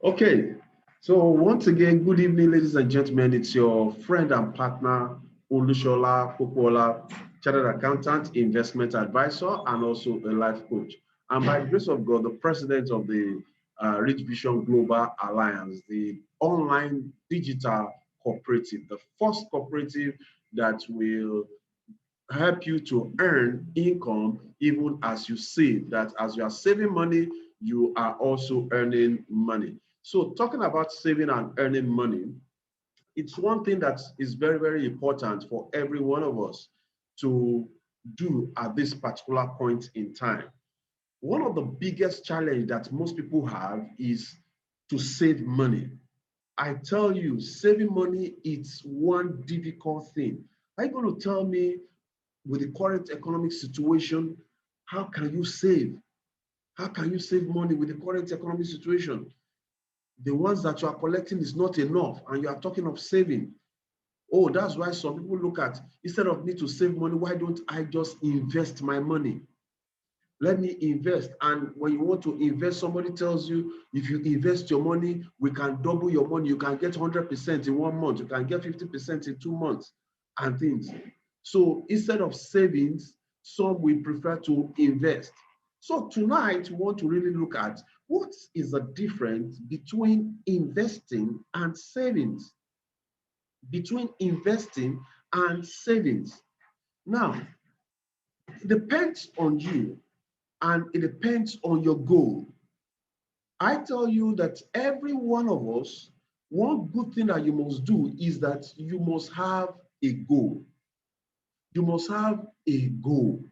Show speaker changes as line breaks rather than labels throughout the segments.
Okay, so once again, good evening, ladies and gentlemen. It's your friend and partner, Olushola Popola, chartered accountant, investment advisor, and also a life coach. And by the grace of God, the president of the Rich Vision Global Alliance, the online digital cooperative, the first cooperative that will help you to earn income even as you save, that as you are saving money, you are also earning money. So talking about saving and earning money, it's one thing that is very, very important for every one of us to do at this particular point in time. One of the biggest challenge that most people have is to save money. I tell you, saving money, it's one difficult thing. Are you going to tell me with the current economic situation, how can you save? How can you save money with the current economic situation? The ones that you are collecting is not enough, and you are talking of saving. Oh, that's why some people look at, instead of me to save money, why don't I just invest my money? Let me invest. And when you want to invest, somebody tells you, if you invest your money, we can double your money. You can get 100% in 1 month. You can get 50% in 2 months and things. So instead of savings, some will prefer to invest. So tonight, we want to really look at what is the difference between investing and savings, between investing and savings. Now, it depends on you and it depends on your goal. I tell you that every one of us, one good thing that you must do is that you must have a goal. You must have a goal.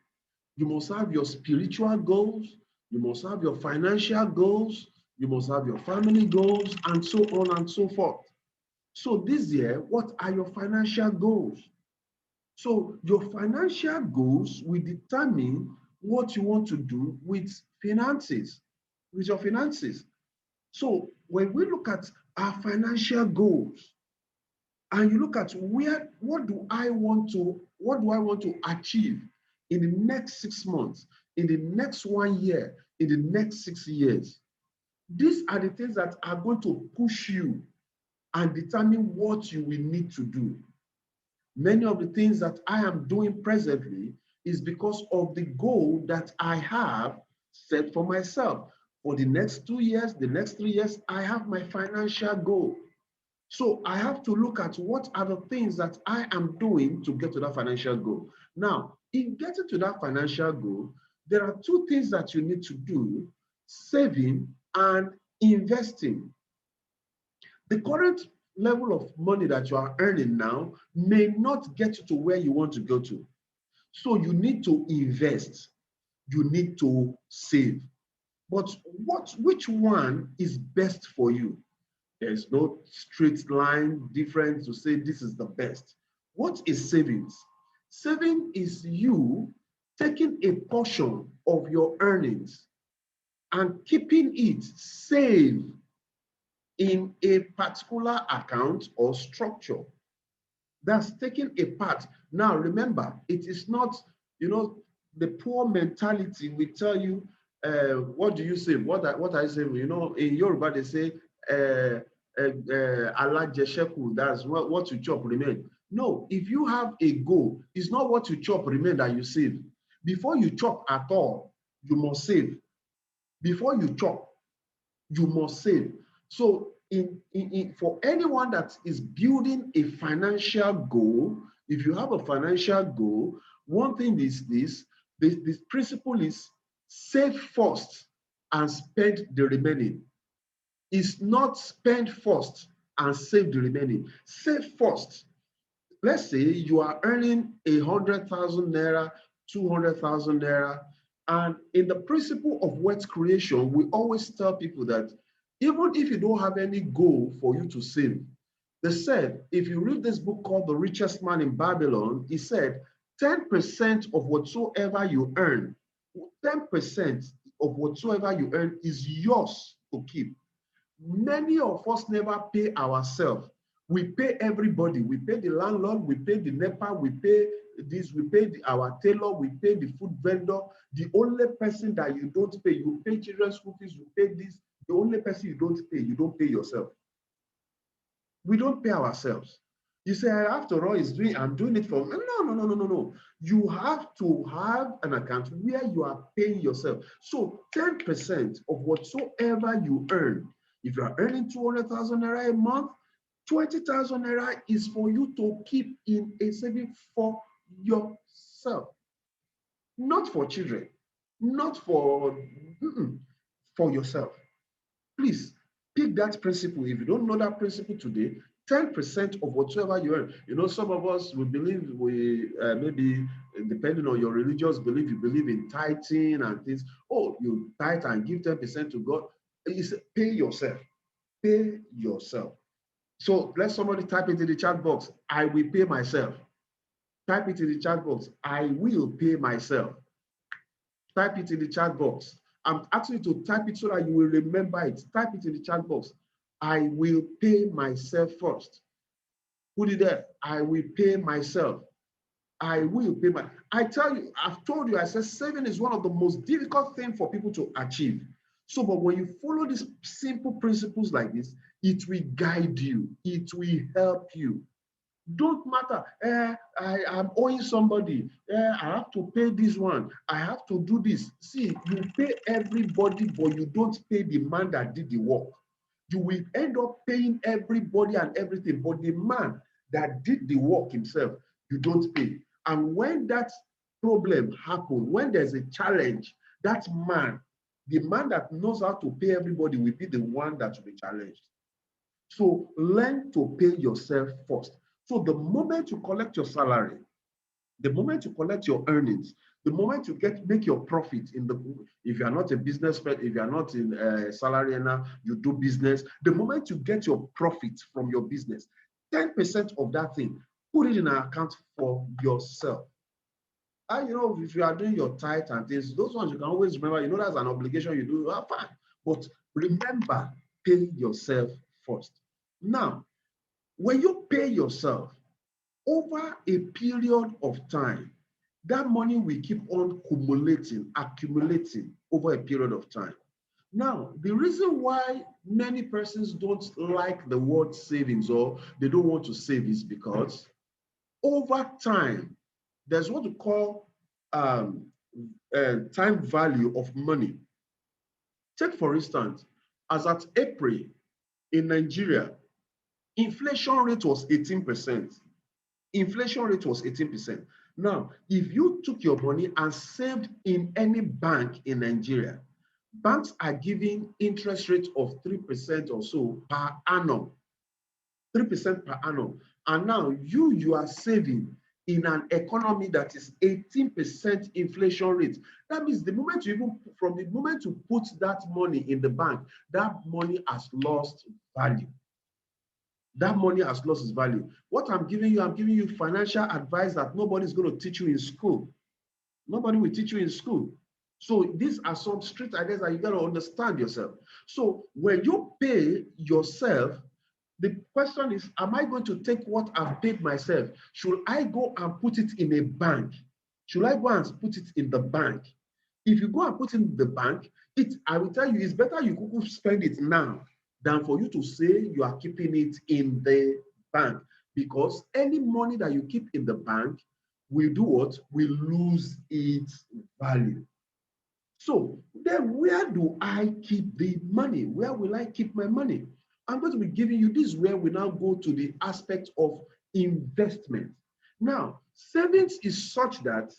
You must have your spiritual goals. You must have your financial goals. You must have your family goals, and so on and so forth. So this year, what are your financial goals? So your financial goals will determine what you want to do with finances, with your finances. So when we look at our financial goals and you look at what do I want to achieve in the next 6 months, in the next 1 year, in the next 6 years, these are the things that are going to push you and determine what you will need to do. Many of the things that I am doing presently is because of the goal that I have set for myself. For the next 2 years, the next 3 years, I have my financial goal. So I have to look at what are the things that I am doing to get to that financial goal. Now, in getting to that financial goal, there are two things that you need to do: saving and investing. The current level of money that you are earning now may not get you to where you want to go to. So you need to invest, you need to save. But which one is best for you? There's no straight line difference to say this is the best. What is savings? Saving is you taking a portion of your earnings and keeping it safe in a particular account or structure. That's taking a part. Now, remember, it is not, the poor mentality will tell you, what do you say? What I say, in Yoruba, they say, alajesheku, that's what you chop remain. No, if you have a goal, it's not what you chop remain that you save. Before you chop at all, you must save. Before you chop, you must save. So for anyone that is building a financial goal, if you have a financial goal, one thing is this principle is save first and spend the remaining. It's not spend first and save the remaining. Save first. Let's say you are earning 100,000 naira, 200,000 naira, and in the principle of wealth creation, we always tell people that even if you don't have any goal for you to save, they said, if you read this book called The Richest Man in Babylon, he said, 10% of whatsoever you earn, 10% of whatsoever you earn is yours to keep. Many of us never pay ourselves. We pay everybody. We pay the landlord, we pay the NEPA, we pay this, we pay our tailor, we pay the food vendor. The only person that you don't pay, you pay children's school fees, you pay this, The only person you don't pay yourself. We don't pay ourselves. You say, after all, I'm doing it for, no. You have to have an account where you are paying yourself. So 10% of whatsoever you earn, if you are earning 200,000 naira a month, 20,000 naira is for you to keep in a saving for yourself, not for children, not for, for yourself. Please pick that principle. If you don't know that principle today, 10% of whatsoever you earn. You know, some of us, we believe maybe depending on your religious belief, you believe in tithing and things. Oh, you tithe and give 10% to God. It's pay yourself. Pay yourself. So let somebody type it in the chat box. I will pay myself. Type it in the chat box. I will pay myself. Type it in the chat box. I'm asking you to type it so that you will remember it. Type it in the chat box. I will pay myself first. Put it there. I will pay myself. I will pay my. I tell you, I've told you, I said saving is one of the most difficult things for people to achieve. So, but when you follow these simple principles like this, it will guide you. It will help you. Don't matter. I'm owing somebody. I have to pay this one. I have to do this. See, you pay everybody, but you don't pay the man that did the work. You will end up paying everybody and everything, but the man that did the work himself, you don't pay. And when that problem happens, when there's a challenge, that man, the man that knows how to pay everybody, will be the one that will be challenged. So learn to pay yourself first. So the moment you collect your salary, the moment you collect your earnings, the moment you make your profit if you are not a businessman, if you are not in a salary earner, you do business. The moment you get your profit from your business, 10% of that thing, put it in an account for yourself. And if you are doing your tithe and things, those ones you can always remember, that's an obligation you do, fine. But remember, pay yourself first. Now, when you pay yourself, over a period of time, that money will keep on accumulating over a period of time. Now, the reason why many persons don't like the word savings or they don't want to save is because over time, there's what we call time value of money. Take, for instance, as at April in Nigeria, inflation rate was 18%. Inflation rate was 18%. Now, if you took your money and saved in any bank in Nigeria, banks are giving interest rate of 3% or so per annum. 3% per annum. And now you are saving in an economy that is 18% inflation rate. That means from the moment you put that money in the bank, that money has lost value. That money has lost its value. What I'm giving you financial advice that nobody's going to teach you in school. Nobody will teach you in school. So these are some street ideas that you got to understand yourself. So when you pay yourself, the question is, am I going to take what I've paid myself? Should I go and put it in a bank? Should I go and put it in the bank? If you go and put it in the bank, I will tell you, it's better you could spend it now than for you to say you are keeping it in the bank, because any money that you keep in the bank will do what? Will lose its value. So then where do I keep the money? Where will I keep my money? I'm going to be giving you this, where we now go to the aspect of investment. Now, savings is such that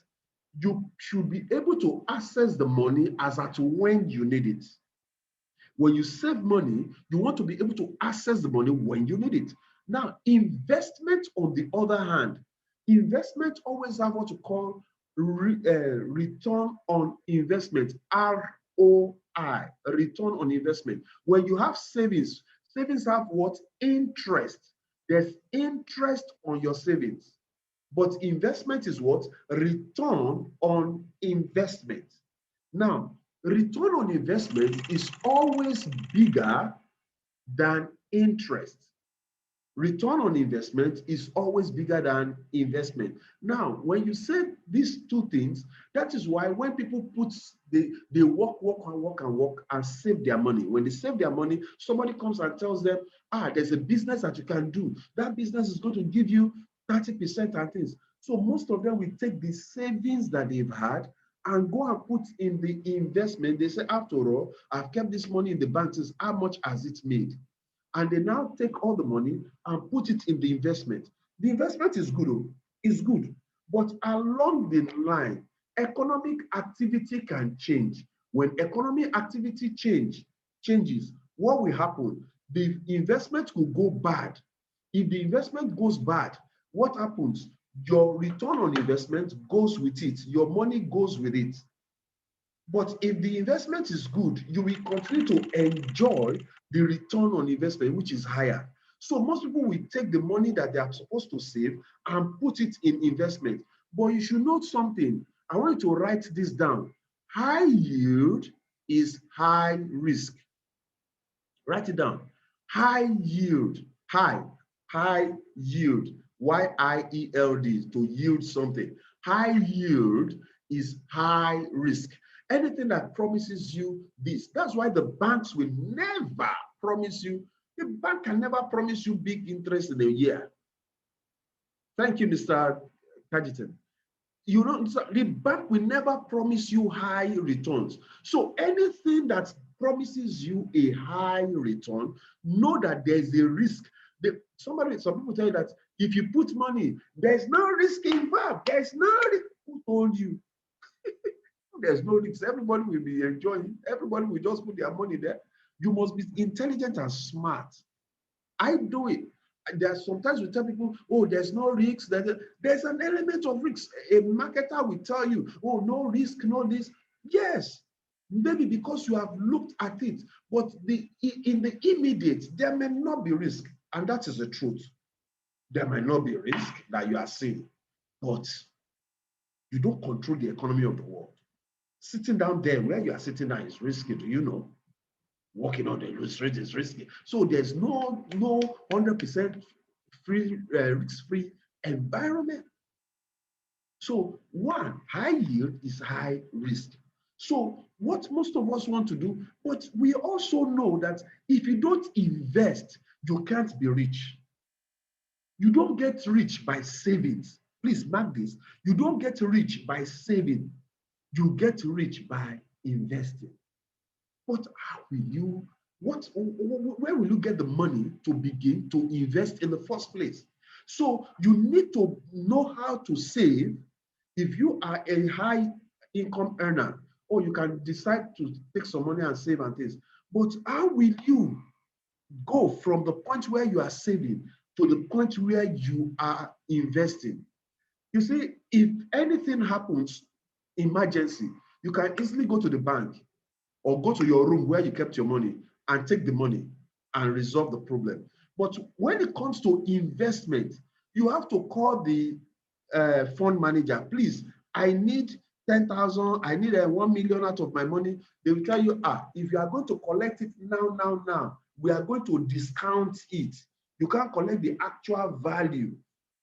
you should be able to access the money as at when you need it. When you save money, you want to be able to access the money when you need it. Now, investment, on the other hand, investment always have what you call return on investment, ROI, return on investment. When you have savings, savings have what? Interest. There's interest on your savings. But investment is what? Return on investment. Now, return on investment is always bigger than interest. Return on investment is always bigger than investment. Now, when you say these two things, that is why when people they work and save their money. When they save their money, somebody comes and tells them, there's a business that you can do. That business is going to give you 30% and things. So most of them will take the savings that they've had and go and put in the investment. They say, after all, I've kept this money in the bank since how much has it made? And they now take all the money and put it in the investment. The investment is good, it's good. But along the line, economic activity can change. When economic activity changes, what will happen? The investment will go bad. If the investment goes bad, what happens? Your return on investment goes with it. Your money goes with it. But if the investment is good, you will continue to enjoy the return on investment, which is higher. So most people will take the money that they are supposed to save and put it in investment. But you should note something. I want you to write this down. High yield is high risk. Write it down. High yield, high yield, Y-I-E-L-D, to yield something. High yield is high risk. Anything that promises you this, that's why the banks will never promise you, the bank can never promise you big interest in a year. Thank you, Mr. Kajitan. You know, the bank will never promise you high returns. So anything that promises you a high return, know that there's a risk. Some people tell you that if you put money, there's no risk involved. There's no risk. Who told you? There's no risk. Everybody will be enjoying. Everybody will just put their money there. You must be intelligent and smart. I do it. There's sometimes we tell people, oh, there's no risk. There's an element of risk. A marketer will tell you, oh, no risk, no this. Yes, maybe because you have looked at it, but in the immediate, there may not be risk. And that is the truth. There might not be risk that you are seeing, but you don't control the economy of the world. Sitting down there where you are sitting down is risky, do you know? Walking on the street is risky. So there's no 100% free, risk-free environment. So one, high yield is high risk. So what most of us want to do, but we also know that if you don't invest, you can't be rich. You don't get rich by savings. Please mark this. You don't get rich by saving. You get rich by investing. But how will you, where will you get the money to begin to invest in the first place? So you need to know how to save. If you are a high income earner, or you can decide to take some money and save and things. But how will you go from the point where you are saving to the point where you are investing? You see, if anything happens, emergency, you can easily go to the bank or go to your room where you kept your money and take the money and resolve the problem. But when it comes to investment, you have to call the fund manager. Please, I need 10,000, I need 1 million out of my money. They will tell you, if you are going to collect it now, we are going to discount it. You can't collect the actual value.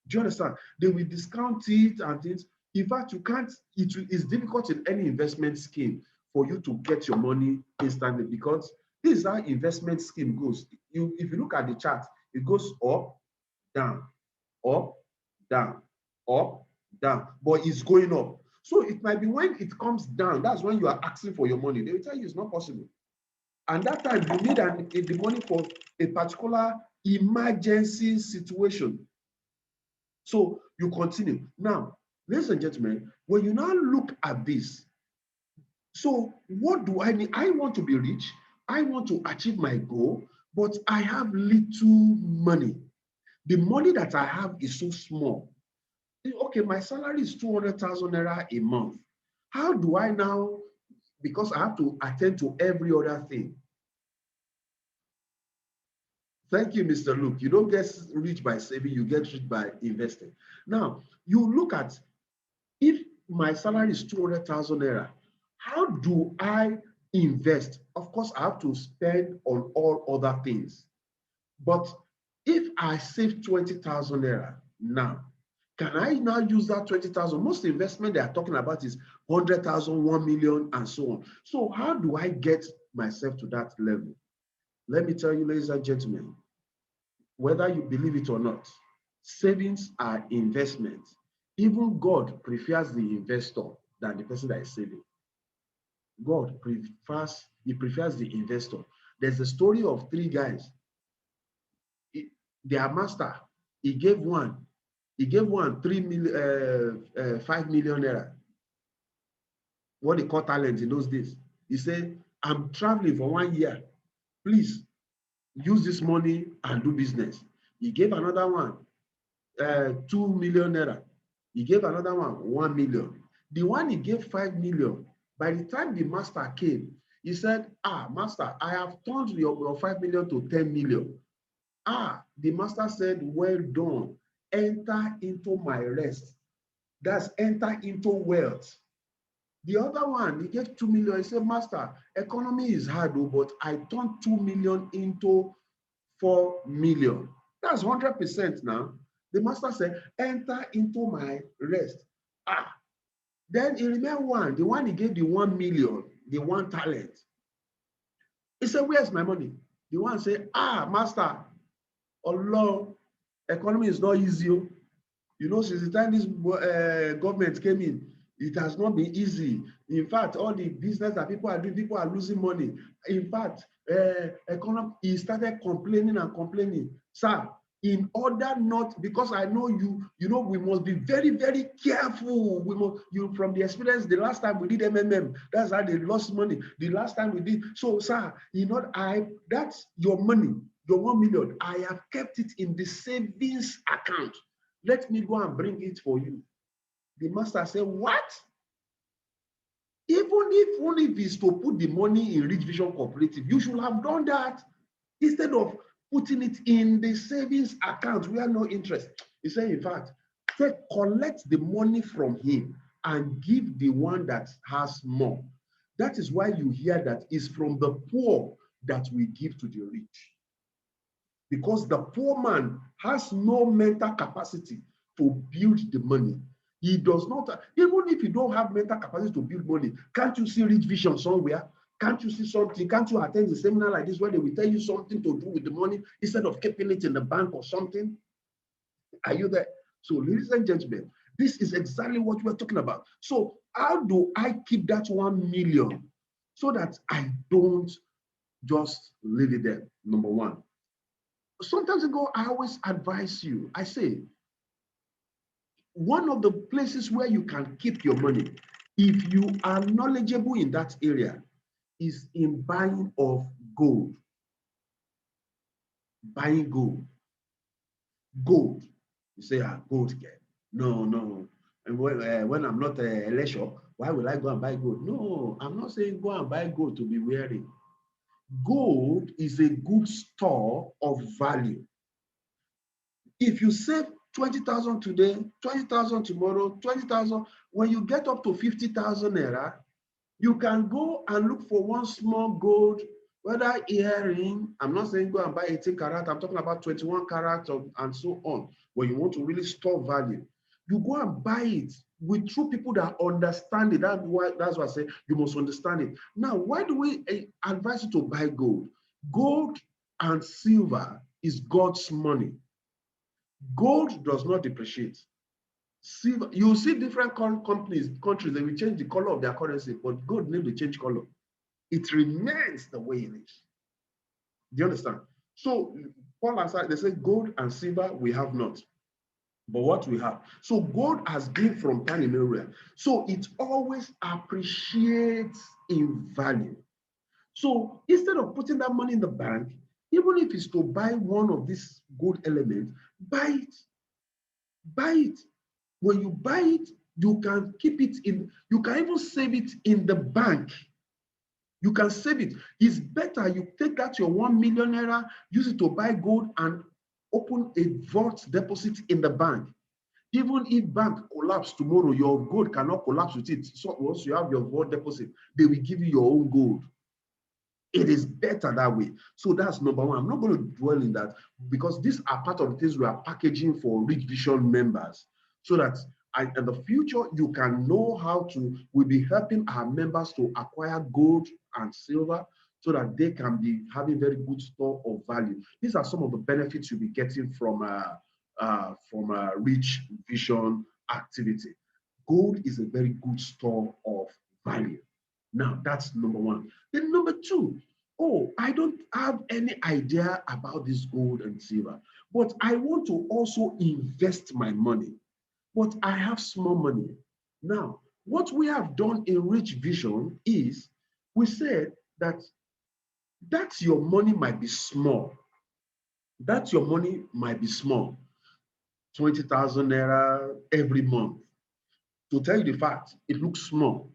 Do you understand? They will discount it and things. In fact, you can't, it's difficult in any investment scheme for you to get your money instantly, because this is how investment scheme goes. If you look at the chart, it goes up, down, up, down, up, down, but it's going up. So it might be when it comes down, that's when you are asking for your money. They will tell you it's not possible. And that time you need the money for a particular emergency situation. So you continue. Now, ladies and gentlemen, when you now look at this, so what do I need? I want to be rich. I want to achieve my goal, but I have little money. The money that I have is so small. Okay, my salary is 200,000 naira a month. How do I now, because I have to attend to every other thing. Thank you, Mr. Luke. You don't get rich by saving, you get rich by investing. Now, you look at, if my salary is 200,000 naira, how do I invest? Of course, I have to spend on all other things. But if I saved 20,000 naira now. Can I now use that 20,000? Most investment they are talking about is 100,000, 1 million, and so on. So how do I get myself to that level? Let me tell you, ladies and gentlemen, whether you believe it or not, savings are investments. Even God prefers the investor than the person that is saving. God prefers, he prefers the investor. There's a story of three guys. Their master, he gave one 3 million, 5 million naira. What they call talent in those days. He said, I'm traveling for 1 year. Please use this money and do business. He gave another one 2 million naira. He gave another one 1 million. The one he gave 5 million, by the time the master came, he said, master, I have turned your 5 million to 10 million. The master said, well done. Enter into my rest. That's enter into wealth. The other one, he gave 2 million. He said, master, economy is hard, but I turned 2 million into 4 million. That's 100% now. The master said, enter into my rest. Then he remained one, the one he gave the 1 million, the one talent. He said, where's my money? The one said, master, Allah, economy is not easy. You know, since the time this government came in, it has not been easy. In fact, all the business that people are doing, people are losing money. In fact, he started complaining and complaining. Sir, in order not, because I know you, we must be very, very careful. We must, from the experience, the last time we did MMM, that's how they lost money. The last time we did. So, sir, that's your money, your 1 million. I have kept it in the savings account. Let me go and bring it for you. The master said, what? Even if it's to put the money in Rich Vision Cooperative, you should have done that instead of putting it in the savings account where no interest. He said, in fact, collect the money from him and give the one that has more. That is why you hear that it's from the poor that we give to the rich. Because the poor man has no mental capacity to build the money. He does not, even if you don't have mental capacity to build money, can't you see Rich Vision somewhere? Can't you see something? Can't you attend a seminar like this where they will tell you something to do with the money instead of keeping it in the bank or something? Are you there? So, ladies and gentlemen, this is exactly what we're talking about. So, how do I keep that 1 million so that I don't just leave it there? Number one. Sometimes ago, I always advise you, I say, one of the places where you can keep your money, if you are knowledgeable in that area, is in buying of gold. Buying gold. Gold. You say, gold. No. And when I'm not a leisure, why will I go and buy gold? No, I'm not saying go and buy gold to be wearing. Gold is a good store of value. If you save 20,000 today, 20,000 tomorrow, 20,000, when you get up to 50,000 naira, you can go and look for one small gold, whether earring, I'm not saying go and buy 18 karat, I'm talking about 21 karat and so on, when you want to really store value. You go and buy it with true people that understand it. That's why I say you must understand it. Now, why do we advise you to buy gold? Gold and silver is God's money. Gold does not depreciate. Silver, you see different countries, they will change the color of their currency, but gold never change color. It remains the way it is. Do you understand? So Paul answered, they say gold and silver we have not, but what we have. So gold has been from time immemorial. So it always appreciates in value. So instead of putting that money in the bank, even if it's to buy one of these gold elements, buy it. Buy it. When you buy it, you can keep it in, you can even save it in the bank. You can save it. It's better you take that your 1 million naira, use it to buy gold and open a vault deposit in the bank. Even if bank collapse tomorrow, your gold cannot collapse with it. So once you have your vault deposit, they will give you your own gold. It is better that way. So that's number one. I'm not going to dwell in that because these are part of the things we are packaging for Rich Vision members so that in the future, you can know how to, we'll be helping our members to acquire gold and silver so that they can be having very good store of value. These are some of the benefits you'll be getting from Rich Vision activity. Gold is a very good store of value. Now, that's number one. Then number two, oh, I don't have any idea about this gold and silver, but I want to also invest my money, but I have small money. Now, what we have done in Rich Vision is we said that your money might be small. That your money might be small, 20,000 naira every month. To tell you the fact, it looks small.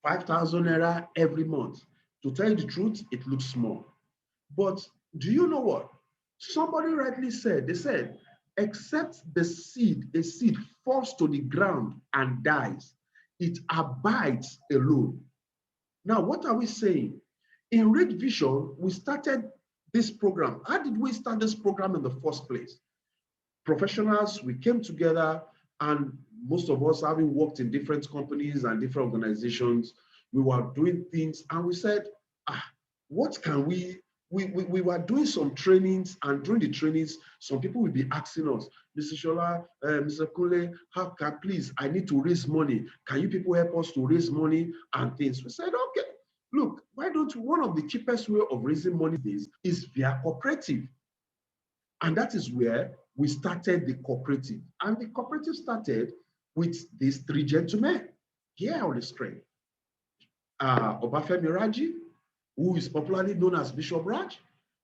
5,000 naira every month. To tell you the truth, it looks small. But do you know what? Somebody rightly said, they said, except the seed, a seed falls to the ground and dies, it abides alone. Now, what are we saying? In Rich Vision, we started this program. How did we start this program in the first place? Professionals, we came together, and most of us, having worked in different companies and different organizations, we were doing things, and we said, what can we were doing some trainings, and during the trainings, some people will be asking us, Mr. Shola, Mr. Kule, how can, please, I need to raise money. Can you people help us to raise money and things? We said, okay, look, why don't one of the cheapest way of raising money is via cooperative. And that is where we started the cooperative. And the cooperative started with these three gentlemen here on the screen. Obafemi Raji, who is popularly known as Bishop Raj,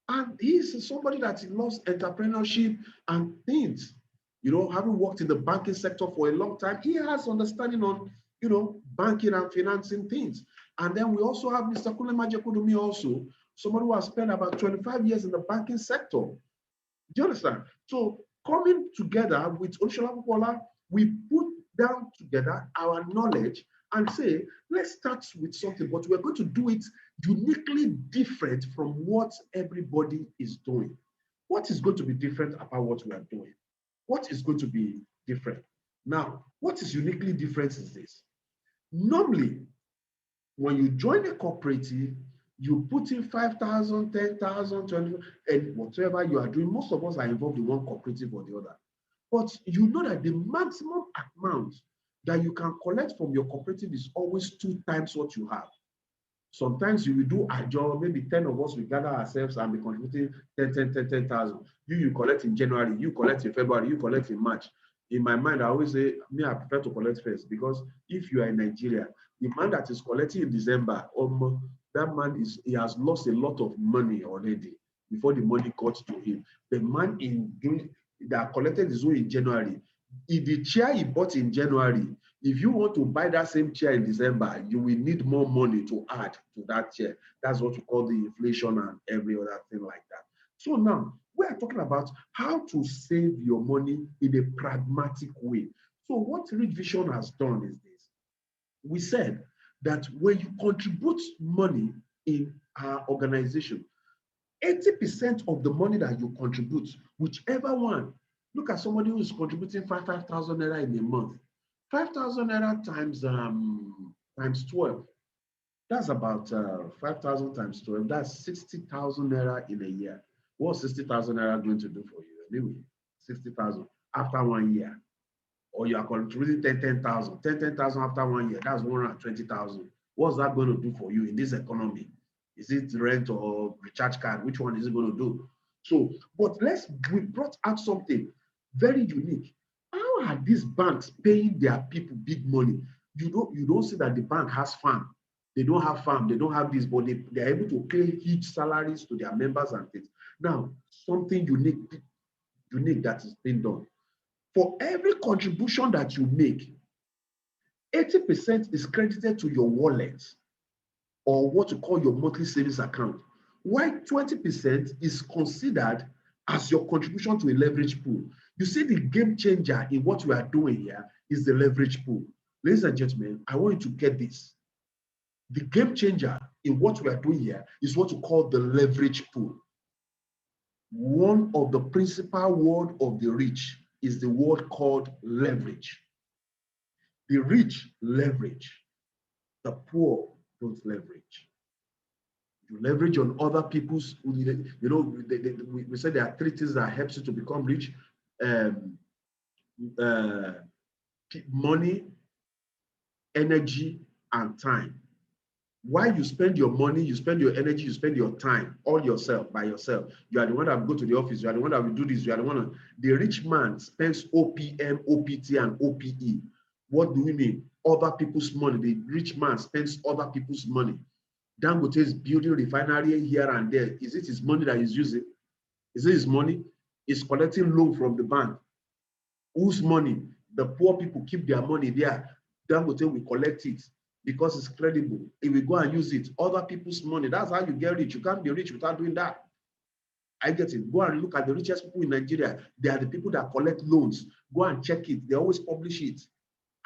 and he's somebody that loves entrepreneurship and things. You know, having worked in the banking sector for a long time, he has understanding on, you know, banking and financing things. And then we also have Mr. Kunle Majekodumi also, somebody who has spent about 25 years in the banking sector. Do you understand? So coming together with Olushola Popola, we put down together our knowledge and say, let's start with something, but we're going to do it uniquely different from what everybody is doing. What is going to be different about what we are doing? What is going to be different? Now, what is uniquely different is this. Normally, when you join a cooperative, you put in 5,000, 10,000, 20, and whatever you are doing. Most of us are involved in one cooperative or the other. But you know that the maximum amount that you can collect from your cooperative is always 2 times what you have. Sometimes you will do a job, maybe 10 of us will gather ourselves and be contributing 10,000. You collect in January, you collect in February, you collect in March. In my mind, I always say, me, I prefer to collect first, because if you are in Nigeria, the man that is collecting in December, that man he has lost a lot of money already before the money got to him. The man that collected his own in January, if the chair he bought in January, if you want to buy that same chair in December, you will need more money to add to that chair. That's what we call the inflation and every other thing like that. So now we are talking about how to save your money in a pragmatic way. So what Rich Vision has done is this. We said that when you contribute money in our organization, 80% of the money that you contribute, whichever one, look at somebody who is contributing 5,000 naira in a month. 5,000 naira times 12. That's about 5,000 times 12. That's 60,000 naira in a year. What's 60,000 naira going to do for you? Anyway, 60,000 after 1 year. Or you are contributing 10,000. 10,000 after 1 year, that's 120,000. What's that going to do for you in this economy? Is it rent or recharge card? Which one is it going to do? So, but we brought out something very unique. How are these banks paying their people big money? You don't see that the bank has farm. They don't have farm, they don't have this, but they're able to pay huge salaries to their members and things. Now, something unique that is being done. For every contribution that you make, 80% is credited to your wallet, or what you call your monthly savings account, while 20% is considered as your contribution to a leverage pool. You see, the game changer in what we are doing here is the leverage pool. Ladies and gentlemen, I want you to get this. The game changer in what we are doing here is what we call the leverage pool. One of the principal words of the rich is the word called leverage. The rich leverage, the poor don't leverage. You leverage on other people's, you know, we said there are three things that helps you to become rich. Money, energy, and time. Why you spend your money, you spend your energy, you spend your time, all yourself, by yourself. You are the one that will go to the office, you are the one that will do this, you are the one. The rich man spends OPM, OPT, and OPE. What do we mean? Other people's money. The rich man spends other people's money. Dangote is building refinery here and there. Is it his money that he's using? Is it his money? He's collecting loan from the bank. Whose money? The poor people keep their money there. Dangote will collect it because it's credible. He will go and use it. Other people's money. That's how you get rich. You can't be rich without doing that. I get it. Go and look at the richest people in Nigeria. They are the people that collect loans. Go and check it. They always publish it.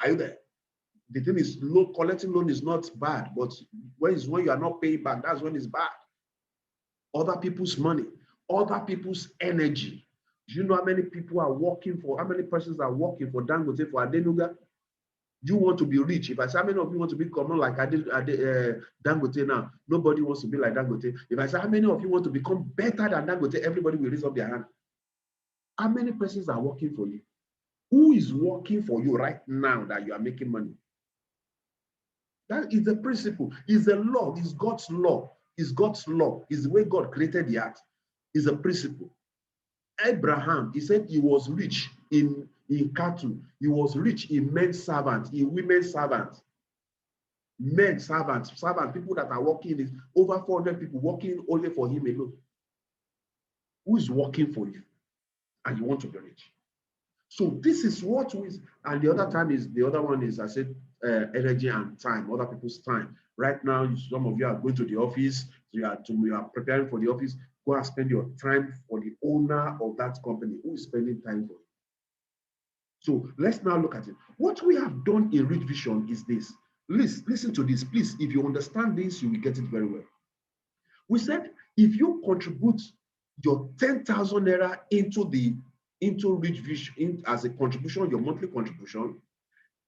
Are you there? The thing is, collecting loan is not bad, but when you are not paying back, that's when it's bad. Other people's money, other people's energy. Do you know how many people are working for, how many persons are working for Dangote, for Adenuga? You want to be rich. If I say how many of you want to be common like Dangote now, nobody wants to be like Dangote. If I say how many of you want to become better than Dangote, everybody will raise up their hand. How many persons are working for you? Who is working for you right now that you are making money? That is the principle. It's the law. It's God's law. It's God's law. It's the way God created the earth. It's a principle. Abraham, he said he was rich in cattle. He was rich in men servants, in women servants. Men servants, people that are working, over 400 people working only for him alone. Who is working for you? And you want to be rich. So this is what is, and the other one is, I said, energy and time, other people's time. Right now, some of you are going to the office, you are preparing for the office. Go and spend your time for the owner of that company who is spending time for you. So let's now look at it. What we have done in Rich Vision is this. Listen to this, please. If you understand this, you will get it very well. We said if you contribute your 10,000 naira into Rich Vision as a contribution, your monthly contribution,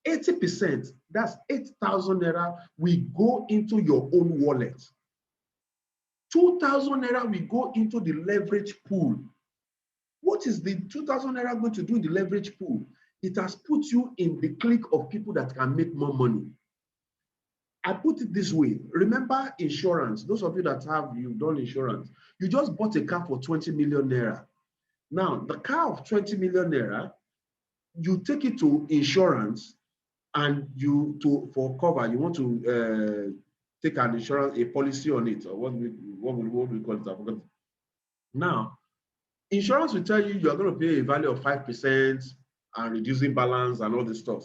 80%, that's 8,000 naira, will go into your own wallet. 2,000 naira will go into the leverage pool. What is the 2,000 naira going to do in the leverage pool? It has put you in the clique of people that can make more money. I put it this way. Remember insurance. Those of you that you've done insurance, you just bought a car for 20 million naira. Now, the car of 20 million naira, you take it to insurance and for cover, you want to take an insurance, a policy on it, or what we call it, I forgot. Now, insurance will tell you you're going to pay a value of 5% and reducing balance and all this stuff.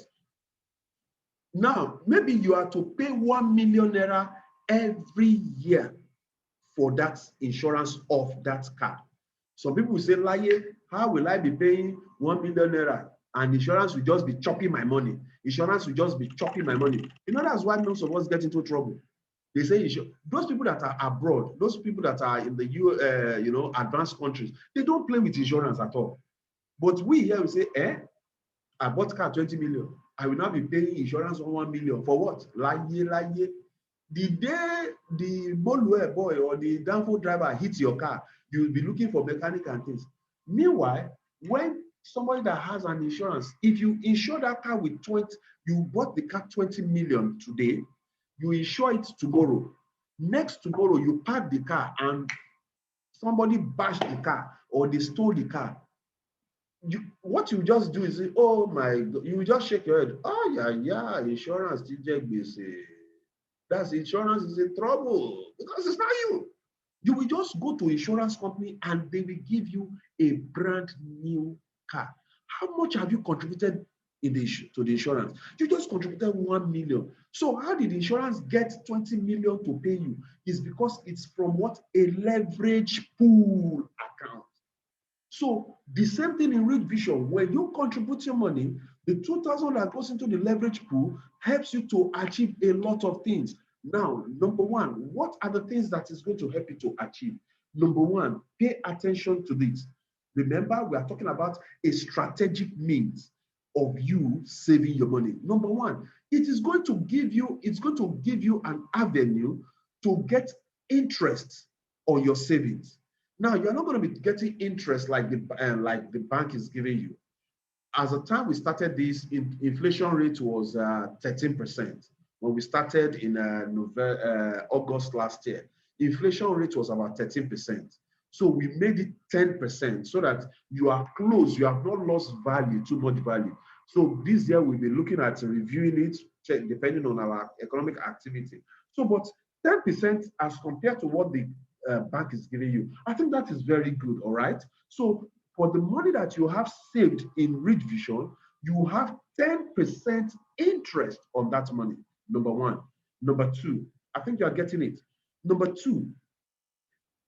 Now, maybe you are to pay 1 million naira every year for that insurance of that car. Some people will say, Laye, how will I be paying 1 million naira and insurance will just be chopping my money? Insurance will just be chopping my money. You know, that's why most of us get into trouble. They say those people that are abroad, those people that are in the advanced countries, they don't play with insurance at all. But we here will say, I bought car 20 million. I will not be paying insurance on 1 million. For what? Laye. The day the Bolue boy or the Danfo driver hits your car, you will be looking for mechanic and things. Meanwhile, when somebody that has an insurance, if you insure that car with 20, you bought the car 20 million today, you insure it tomorrow. Next tomorrow, you park the car and somebody bashed the car or they stole the car. What you just do is say, oh my God, you just shake your head. Oh yeah, insurance, that's insurance is in trouble because it's not you. You will just go to insurance company and they will give you a brand new car. How much have you contributed to the insurance? You just contributed 1 million. So how did insurance get 20 million to pay you? It's because it's from what? A leverage pool account. So the same thing in Rich Vision. When you contribute your money, the 2,000 that goes into the leverage pool helps you to achieve a lot of things. Now, number one, what are the things that is going to help you to achieve? Number one, pay attention to this. Remember, we are talking about a strategic means of you saving your money. Number one, it's going to give you an avenue to get interest on your savings. Now, you're not going to be getting interest like the bank is giving you. As the time we started this, inflation rate was 13%. When we started in August last year, inflation rate was about 13%. So we made it 10% so that you are close, you have not lost value, too much value. So this year we'll be looking at reviewing it, depending on our economic activity. So, but 10% as compared to what the bank is giving you, I think that is very good, all right? So for the money that you have saved in Rich Vision, you have 10% interest on that money. Number one. Number two, I think you are getting it. Number two,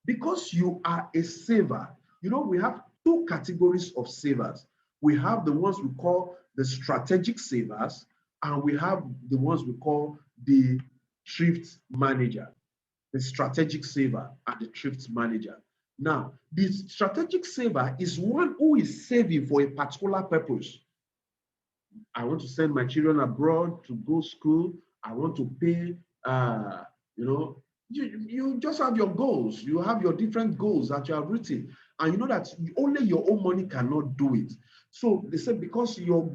because you are a saver, we have two categories of savers. We have the ones we call the strategic savers, and we have the ones we call the thrift manager, the strategic saver and the thrift manager. Now, the strategic saver is one who is saving for a particular purpose. I want to send my children abroad to go school. I want to pay, you just have your goals. You have your different goals that you have written. And you know that only your own money cannot do it. So they said because your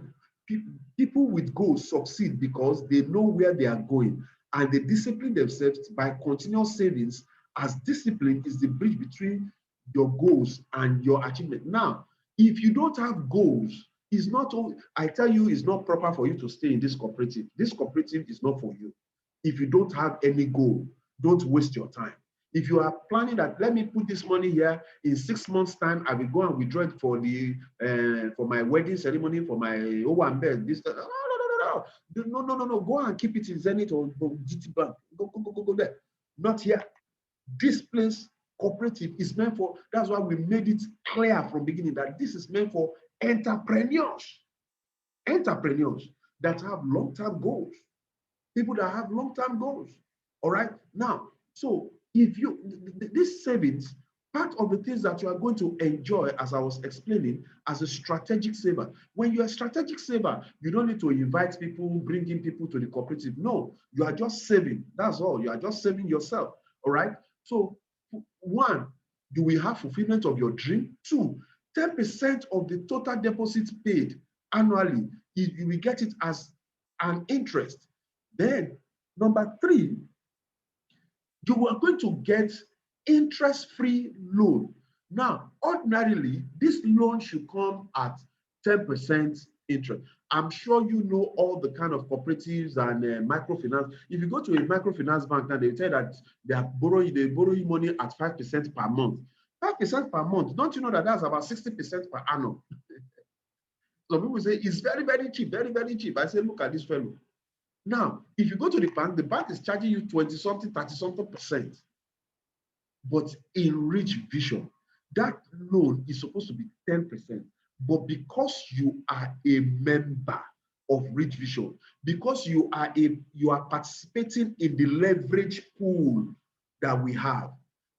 people with goals succeed because they know where they are going and they discipline themselves by continuous savings, as discipline is the bridge between your goals and your achievement. Now, if you don't have goals, it's not, I tell you, it's not proper for you to stay in this cooperative. This cooperative is not for you. If you don't have any goal, don't waste your time. If you are planning that, let me put this money here, in 6 months' time, I will go and withdraw it for my wedding ceremony, for my Owambe, this, no. Go and keep it in Zenith or GT Bank. Go there. Not here. This place, cooperative, is meant for, that's why we made it clear from beginning that this is meant for entrepreneurs that have long-term goals, people that have long-term goals. All right. Now, so if this savings, part of the things that you are going to enjoy, as I was explaining, as a strategic saver. When you're a strategic saver, you don't need to invite people, bring in people to the cooperative. No, you are just saving. That's all. You are just saving yourself. All right. So, one, you will have fulfillment of your dream. Two, 10% of the total deposit paid annually, you will get it as an interest. Then, number three, you are going to get interest-free loan. Now, ordinarily, this loan should come at 10% interest. I'm sure you know all the kind of cooperatives and microfinance. If you go to a microfinance bank, now they tell that they borrow you money at 5% per month. 5% per month, don't you know that that's about 60% per annum? Some people say it's very, very cheap, very, very cheap. I say, look at this fellow. Now, if you go to the bank is charging you 20-something, 30-something%. But in Rich Vision, that loan is supposed to be 10%. But because you are a member of Rich Vision, because you are participating in the leverage pool that we have,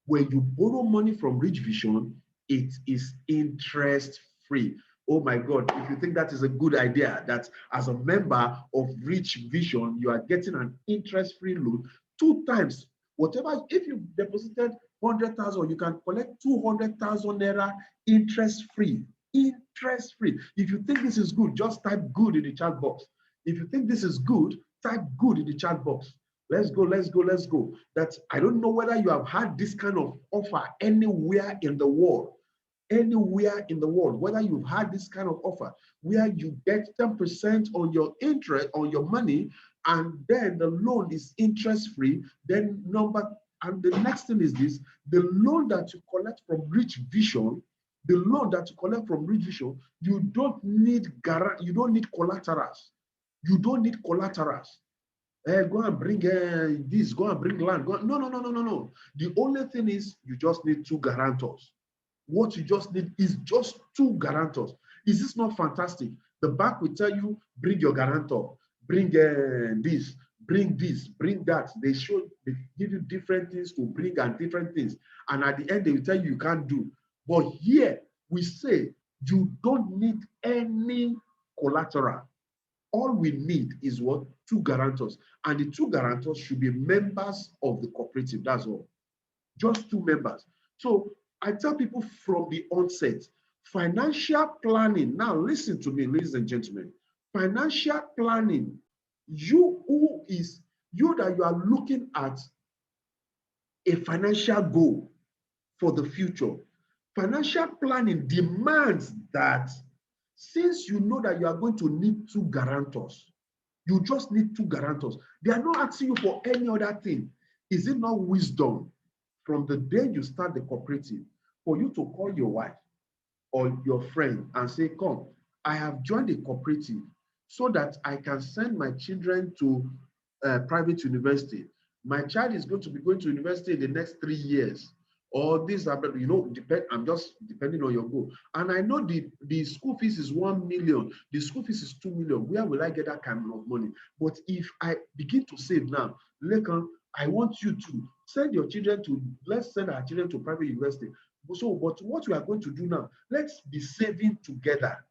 when you borrow money from Rich Vision, it is interest-free. Oh my God, if you think that is a good idea, that as a member of Rich Vision, you are getting an interest-free loan 2 times. Whatever, if you deposited 100,000, you can collect 200,000 naira interest-free. Interest-free. If you think this is good, just type good in the chat box. If you think this is good, type good in the chat box. Let's go. That I don't know whether you have had this kind of offer anywhere in the world. Anywhere in the world, whether you've had this kind of offer where you get 10% on your interest on your money, and then the loan is interest-free. Then the next thing is this: the loan that you collect from Rich Vision, you don't need collaterals. You don't need collaterals. Go and bring this, go and bring land. No. The only thing is you just need 2 guarantors. What you just need is just 2 guarantors. Is this not fantastic? The bank will tell you, bring your guarantor, bring this, bring this, bring that. They give you different things to bring and different things. And at the end, they will tell you can't do. But here we say you don't need any collateral. All we need is what? 2 guarantors. And the 2 guarantors should be members of the cooperative. That's all. Just 2 members. So I tell people from the onset, financial planning. Now listen to me, ladies and gentlemen. Financial planning, you that you are looking at a financial goal for the future. Financial planning demands that since you know that you are going to need 2 guarantors, you just need 2 guarantors. They are not asking you for any other thing. Is it not wisdom from the day you start the cooperative for you to call your wife or your friend and say, come, I have joined a cooperative so that I can send my children to private university. My child is going to be going to university in the next 3 years. Or this, I'm just depending on your goal. And I know the school fees is 1 million, the school fees is 2 million. Where will I get that kind of money? But if I begin to save now, Lekan, I want you to send your children to, let's send our children to private university. So, but what we are going to do now, let's be saving together.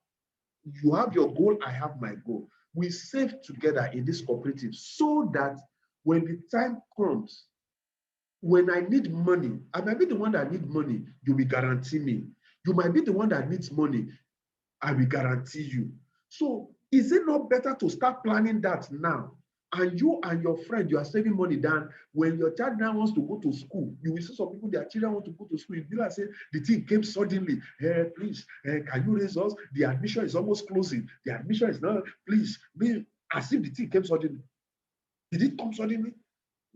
You have your goal, I have my goal. We save together in this cooperative so that when the time comes, when I need money, I might be the one that needs money, you will guarantee me. You might be the one that needs money, I will guarantee you. So is it not better to start planning that now? And you and your friend, you are saving money down. When your child now wants to go to school, you will see some people, their children want to go to school. You will say, the thing came suddenly. Please, can you raise us? The admission is almost closing. The admission is not, please, as if the thing came suddenly. Did it come suddenly?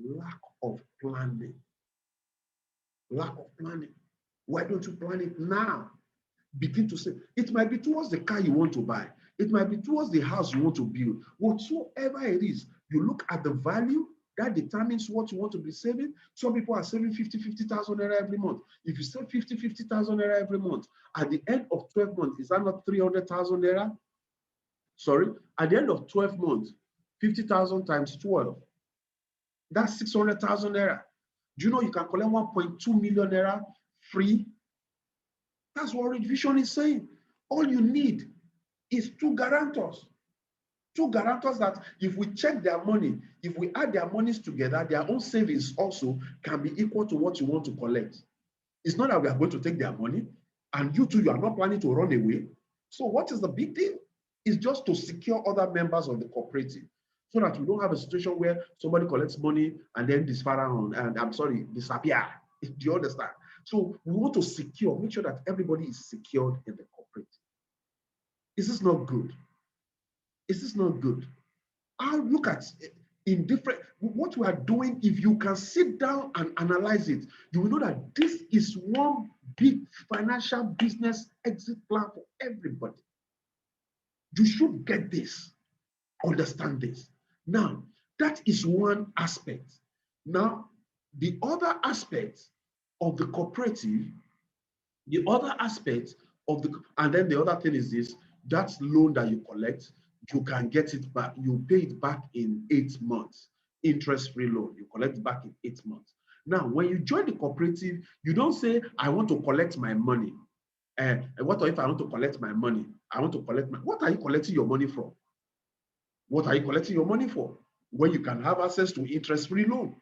Lack of planning. Lack of planning. Why don't you plan it now? Begin to say, it might be towards the car you want to buy. It might be towards the house you want to build. Whatsoever it is, you look at the value that determines what you want to be saving. Some people are saving 50,000 naira every month. If you save 50,000 naira every month, at the end of 12 months, is that not 300,000 naira? Sorry, at the end of 12 months, 50,000 times 12, that's 600,000 naira. Do you know you can collect 1.2 million naira free? That's what Rich Vision is saying. All you need is 2 guarantors. 2 guarantors that if we check their money, if we add their monies together, their own savings also can be equal to what you want to collect. It's not that we are going to take their money and you too, you are not planning to run away. So what is the big deal? It's just to secure other members of the cooperative so that we don't have a situation where somebody collects money and then disappear. Do you understand? So we want to secure, make sure that everybody is secured in the cooperative. Is this not good? Is this not good? I'll look at in different, what we are doing. If you can sit down and analyze it, you will know that this is one big financial business exit plan for everybody. You should get this, understand this. Now, that is one aspect. Now, the other aspect of the cooperative, and then the other thing is this, that loan that you collect, you can get it back. You pay it back in 8 months. Interest-free loan, you collect it back in 8 months. Now, when you join the cooperative, you don't say, I want to collect my money. What if I want to collect my money? What are you collecting your money from? What are you collecting your money for? When you can have access to interest-free loan.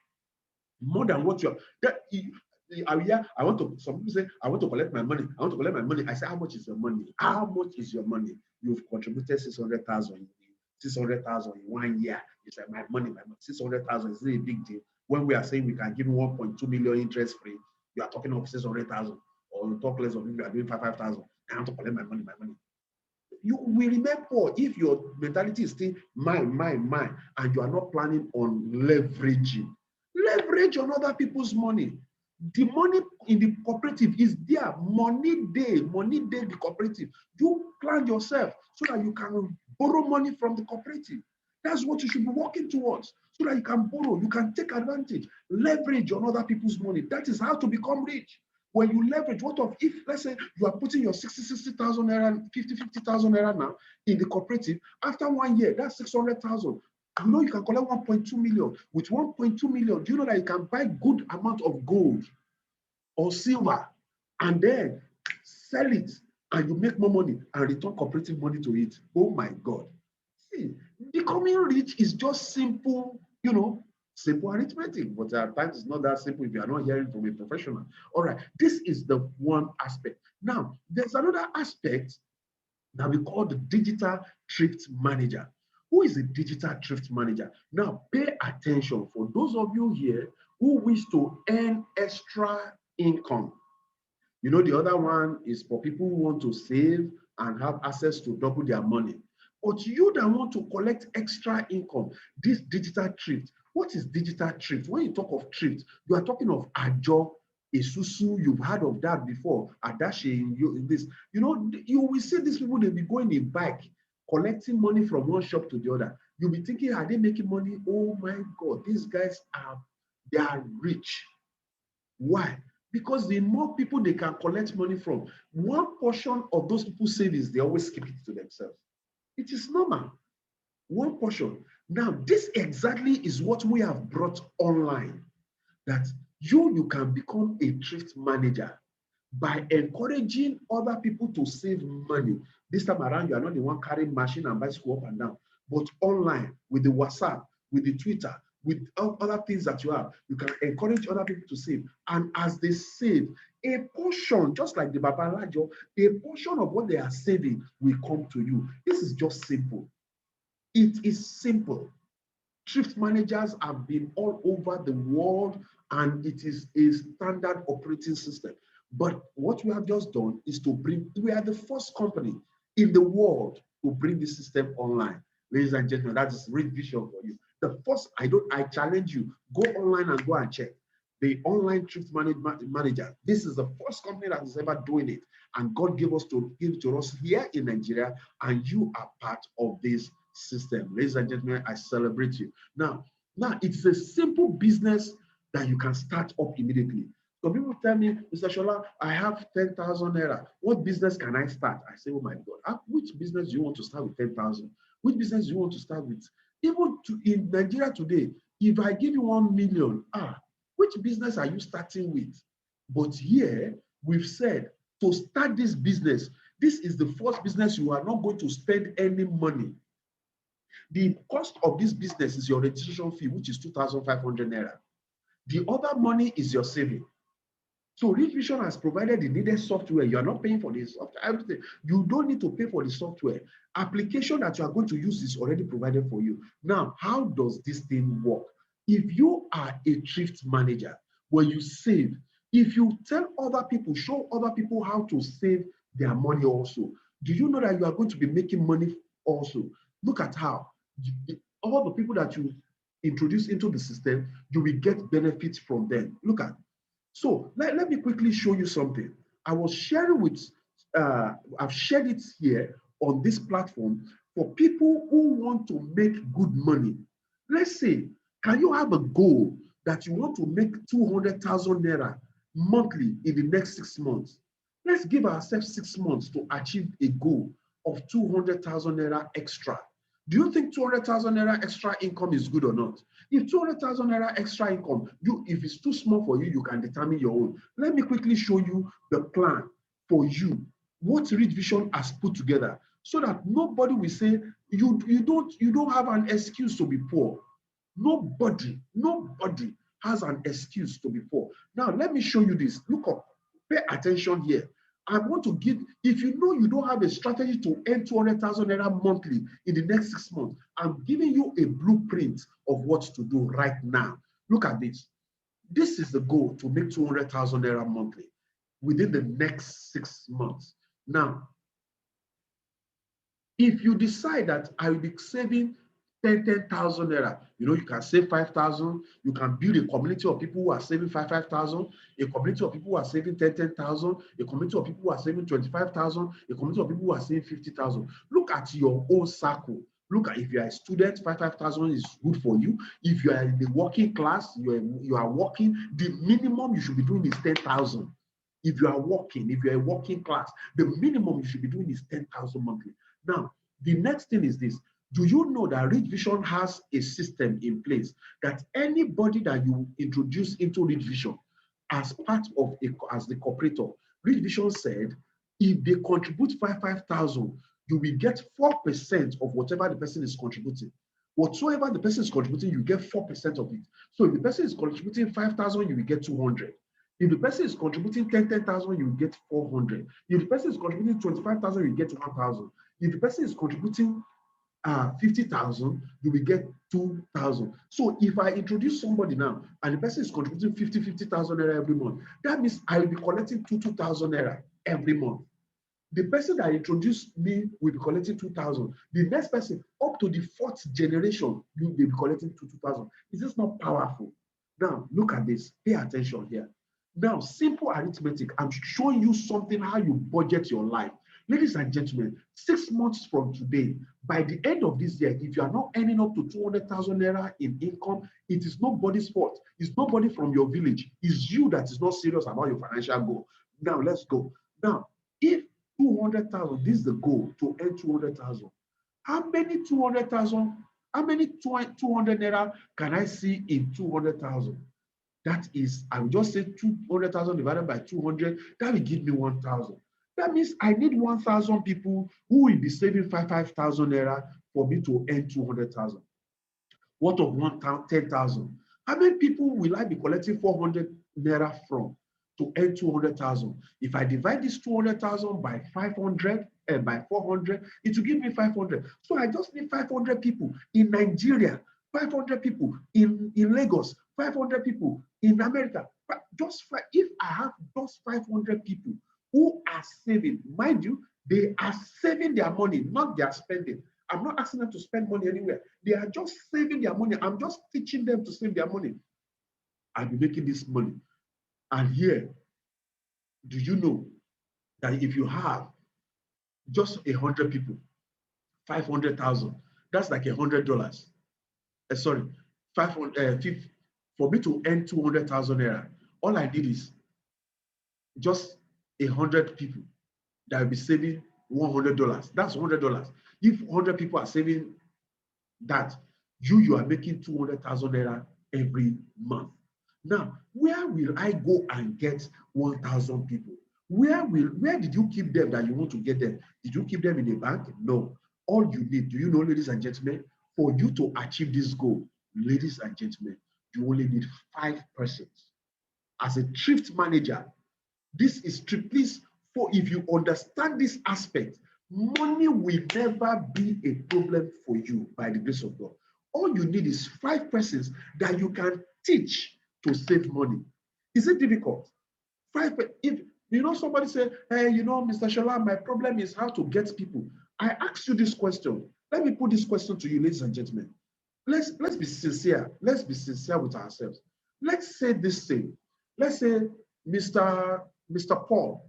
More than what you're, some people say, I want to collect my money. I want to collect my money. I say, how much is your money? How much is your money? You've contributed 600,000 in 1 year. You say, my money, 600,000 is a big deal. When we are saying we can give 1.2 million interest free, you are talking of 600,000, or you talk less of if you are doing 5,000. I want to collect my money, You will remain poor if your mentality is still mine, and you are not planning on leveraging. Leverage on other people's money. The money in the cooperative is there. Money day, the cooperative. You plan yourself so that you can borrow money from the cooperative. That's what you should be working towards, so that you can borrow, you can take advantage, leverage on other people's money. That is how to become rich. When you leverage, what of if, let's say, you are putting your 60,000 naira, 50,000 naira now in the cooperative, after 1 year, that's 600,000. You know you can collect 1.2 million. With 1.2 million, do you know that you can buy good amount of gold or silver and then sell it and you make more money and return cooperative money to it? Oh my God. See, becoming rich is just simple, simple arithmetic, but at times it's not that simple if you are not hearing from a professional. All right, this is the one aspect. Now, there's another aspect that we call the digital thrift manager. Who is a digital thrift manager? Now, pay attention for those of you here who wish to earn extra income. You know, the other one is for people who want to save and have access to double their money. But you that want to collect extra income, this digital thrift. What is digital thrift? When you talk of thrift, you are talking of Ajo, Isusu. You've heard of that before. Adashi, this. You know, you will see these people, they'll be going in bike, collecting money from one shop to the other. You'll be thinking, are they making money? Oh my God, these guys they are rich. Why? Because the more people they can collect money from, one portion of those people's savings, they always keep it to themselves. It is normal. One portion. Now, this exactly is what we have brought online. That you can become a thrift manager by encouraging other people to save money. This time around, you are not the one carrying machine and bicycle up and down, but online with the WhatsApp, with the Twitter, with other things that you have, you can encourage other people to save. And as they save, a portion, just like the Babalajo, a portion of what they are saving will come to you. This is just simple. It is simple. Thrift managers have been all over the world, and it is a standard operating system. But what we have just done is we are the first company in the world to bring this system online. Ladies and gentlemen, that is great vision for you. The first, I challenge you, go online and go and check. The online thrift manager. This is the first company that is ever doing it. And God gave to us here in Nigeria, and you are part of this system. Ladies and gentlemen, I celebrate you. Now, it's a simple business that you can start up immediately. So people tell me, Mr. Shola, I have 10,000 naira. What business can I start? I say, oh my God, which business do you want to start with 10,000? Which business do you want to start with? Even in Nigeria today, if I give you 1 million, which business are you starting with? But here, we've said, to start this business, this is the first business you are not going to spend any money. The cost of this business is your registration fee, which is 2,500 naira. The other money is your saving. So Rich Vision has provided the needed software. You are not paying for this software, everything. You don't need to pay for the software. Application that you are going to use is already provided for you. Now, how does this thing work? If you are a thrift manager, where you save, if you tell other people, show other people how to save their money also, do you know that you are going to be making money also? Look at how all the people that you introduce into the system, you will get benefits from them. Look at. So let me quickly show you something. I was sharing with, I've shared it here on this platform for people who want to make good money. Let's say, can you have a goal that you want to make 200,000 naira monthly in the next 6 months? Let's give ourselves 6 months to achieve a goal of 200,000 naira extra. Do you think 200,000 naira extra income is good or not? If 200,000 naira extra income, if it's too small for you, you can determine your own. Let me quickly show you the plan for you, what Rich Vision has put together, so that nobody will say you don't have an excuse to be poor. Nobody has an excuse to be poor. Now, let me show you this. Look up, pay attention here. I want to give, if you know you don't have a strategy to earn 200,000 naira monthly in the next 6 months, I'm giving you a blueprint of what to do right now. Look at this. This is the goal, to make 200,000 naira monthly within the next 6 months. Now, if you decide that I will be saving 10,000 naira, you can save 5,000. You can build a community of people who are saving 5,000, a community of people who are saving 10,000, a community of people who are saving 25,000, a community of people who are saving 50,000. Look at your own circle. Look at, if you are a student, 5,000 is good for you. If you are in the working class, you are working, the minimum you should be doing is 10,000. If you are working, if you are a working class, the minimum you should be doing is 10,000 monthly. Now, the next thing is this. Do you know that Rich Vision has a system in place that anybody that you introduce into Rich Vision as part of as the cooperator, Rich Vision said, if they contribute 5,000, you will get 4% of whatever the person is contributing. Whatsoever the person is contributing, you get 4% of it. So if the person is contributing 5,000, you will get 200. If the person is contributing 10,000, you will get 400. If the person is contributing 25,000, you get 1,000. If the person is contributing 50,000, you will get 2,000. So if I introduce somebody now and the person is contributing 50,000 naira every month, that means I will be collecting 2,000 naira every month. The person that introduced me will be collecting 2,000. The next person, up to the fourth generation, you will be collecting 2,000. Is this not powerful? Now, look at this. Pay attention here. Now, simple arithmetic. I'm showing you something how you budget your life. Ladies and gentlemen, 6 months from today, by the end of this year, if you are not earning up to 200,000 naira in income, it is nobody's fault. It's nobody from your village. It's you that is not serious about your financial goal. Now, let's go. Now, if 200,000, this is the goal, to earn 200,000. How many 200,000, how many 200 naira can I see in 200,000? That is, I will just say 200,000 divided by 200, that will give me 1,000. That means I need 1,000 people who will be saving 5,000 naira for me to earn 200,000. What of 10,000? How many people will I be collecting 400 naira from to earn 200,000? If I divide this 200,000 by 500 and by 400, it will give me 500. So I just need 500 people in Nigeria, 500 people in Lagos, 500 people in America. But if I have just 500 people who are saving, mind you, they are saving their money, not their spending. I'm not asking them to spend money anywhere. They are just saving their money. I'm just teaching them to save their money. I'll be making this money. And here, do you know that if you have just 100 people, 500,000, that's like $100. Sorry, 500. For me to earn 200,000 naira, all I did is just 100 people that will be saving $100. That's $100. If 100 people are saving that, you are making 200,000 naira every month. Now, where will I go and get 1,000 people? Where did you keep them that you want to get them? Did you keep them in a bank? No. All you need, do you know, ladies and gentlemen, for you to achieve this goal, ladies and gentlemen, you only need 5 persons. As a thrift manager, this is strictly for, if you understand this aspect, money will never be a problem for you by the grace of God. All you need is 5 persons that you can teach to save money. Is it difficult? 5, if you know somebody say, hey, you know, Mr. Shola, my problem is how to get people. I ask you this question. Let me put this question to you, ladies and gentlemen. Let's be sincere. Let's be sincere with ourselves. Let's say this thing. Let's say Mr. Paul,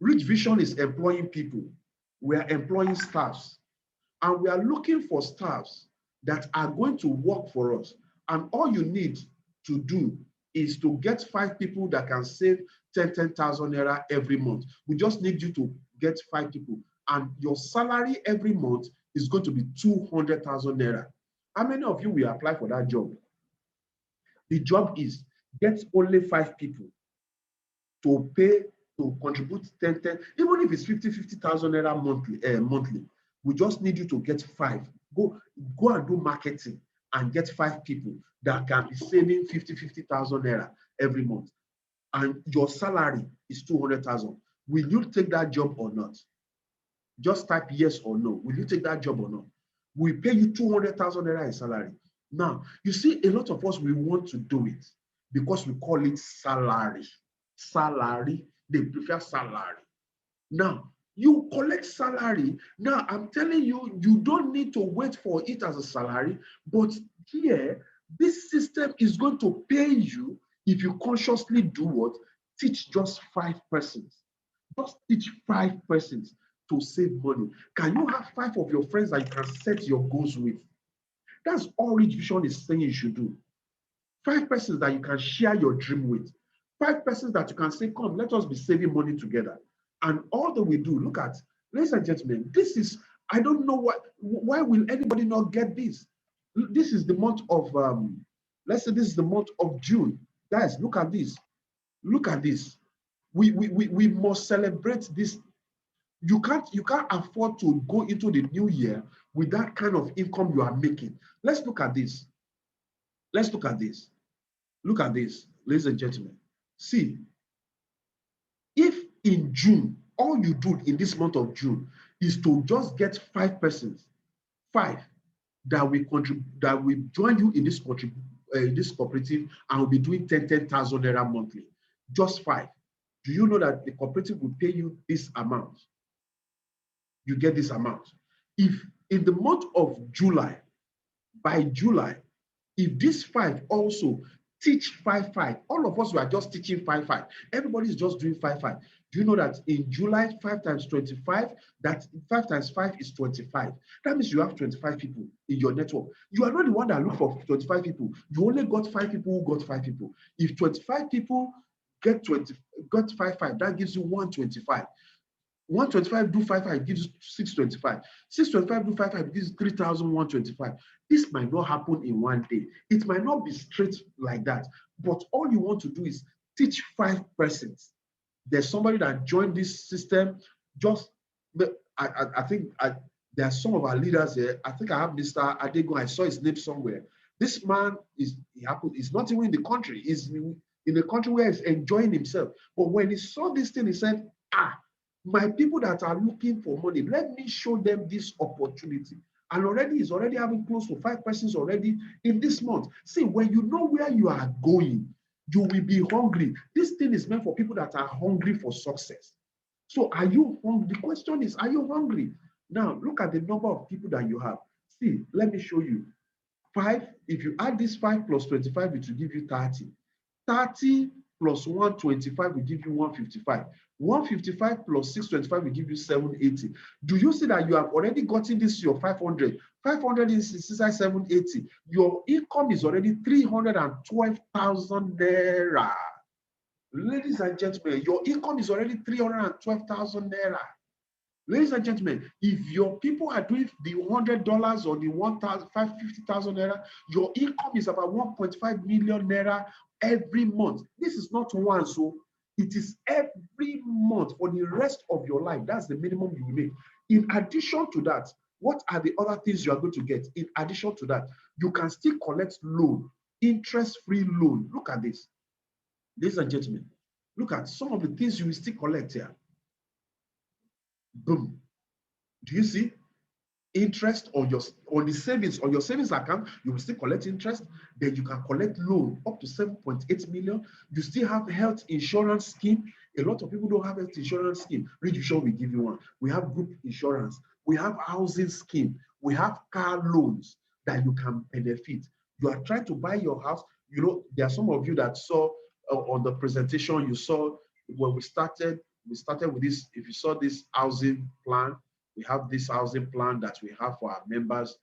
Rich Vision is employing people. We are employing staffs. And we are looking for staffs that are going to work for us. And all you need to do is to get 5 people that can save 10,000 naira every month. We just need you to get 5 people. And your salary every month is going to be 200,000 naira. How many of you will apply for that job? The job is get only 5 people to pay, to contribute 10, even if it's 50,000 naira monthly. We just need you to get 5. Go and do marketing and get 5 people that can be saving 50,000 naira every month. And your salary is 200,000. Will you take that job or not? Just type yes or no. Will you take that job or not? We pay you 200,000 naira in salary. Now, you see, a lot of us, we want to do it because we call it salary. Salary, they prefer salary. Now, you collect salary. Now, I'm telling you, you don't need to wait for it as a salary, but here, this system is going to pay you if you consciously do what? Teach just 5 persons. Just teach 5 persons to save money. Can you have 5 of your friends that you can set your goals with? That's all Rich Vision is saying you should do. 5 persons that you can share your dream with. 5 persons that you can say, come, let us be saving money together. And all that we do, look at, ladies and gentlemen, this is I don't know why will anybody not get this? This is the month of, let's say this is the month of June. Guys, look at this. Look at this. We must celebrate this. You can't afford to go into the new year with that kind of income you are making. Let's look at this. Let's look at this. Look at this, ladies and gentlemen. See, if in June, all you do in this month of June is to just get 5 persons, 5 that will contribute, that will join you in this cooperative and will be doing 10,000 naira monthly. Just 5. Do you know that the cooperative will pay you this amount? You get this amount. If in the month of July, by July, if these 5 also teach 5-5, all of us were just teaching 5-5. Everybody is just doing 5-5. Do you know that in July, 5 times 25, that 5 times 5 is 25. That means you have 25 people in your network. You are not the one that look for 25 people. You only got 5 people who got 5 people. If 25 people got 5-5, that gives you 125. 125 do 5-5 gives 625. 625 do 5-5 gives 3,125. This might not happen in one day. It might not be straight like that. But all you want to do is teach 5 persons. There's somebody that joined this system. Just, I think there are some of our leaders here. I think I have Mr. Adego. I saw his name somewhere. This man is not even in the country. He's in a country where he's enjoying himself. But when he saw this thing, he said, my people that are looking for money, let me show them this opportunity. And already he's already having close to 5 persons already in this month. See, when you know where you are going, you will be hungry. This thing is meant for people that are hungry for success. So are you hungry? The question is, are you hungry? Now, look at the number of people that you have. See, let me show you. 5, if you add this 5 plus 25, it will give you 30. 30 plus 125 will give you 155. 155 plus 625 will give you 780. Do you see that you have already gotten this your 500? 500 is inside 780. Your income is already 312,000 naira. Ladies and gentlemen, your income is already 312,000 naira. Ladies and gentlemen, if your people are doing the $100 or the 1,550,000 naira, your income is about 1.5 million naira every month. This is not one, so it is every month for the rest of your life. That's the minimum you will make. In addition to that, what are the other things you are going to get? In addition to that, you can still collect loan, interest-free loan. Look at this. Ladies and gentlemen, look at some of the things you will still collect here. Boom. Do you see? Interest on the savings, on your savings account, you will still collect interest. Then you can collect loan up to 7.8 million. You still have health insurance scheme. A lot of people don't have health insurance scheme. Ridge Vision will give you one. We have group insurance. We have housing scheme. We have car loans that you can benefit. You are trying to buy your house. You know, there are some of you that saw on the presentation, you saw when we started with this. If you saw this housing plan, we have this housing plan that we have for our members.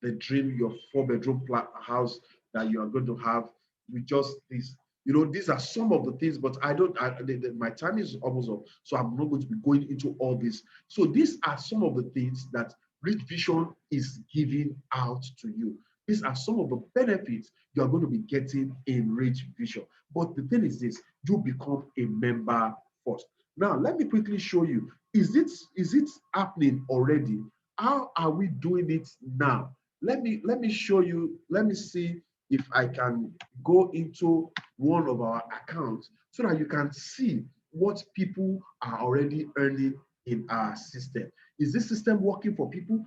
The dream, your 4-bedroom house that you are going to have with just this. You know, these are some of the things, but my time is almost up, so I'm not going to be going into all this. So these are some of the things that Ridge Vision is giving out to you. These are some of the benefits you are going to be getting in Ridge Vision. But the thing is this, you become a member first. Now, let me quickly show you. Is it happening already? How are we doing it now? Let me show you. Let me see if I can go into one of our accounts so that you can see what people are already earning in our system. Is this system working for people?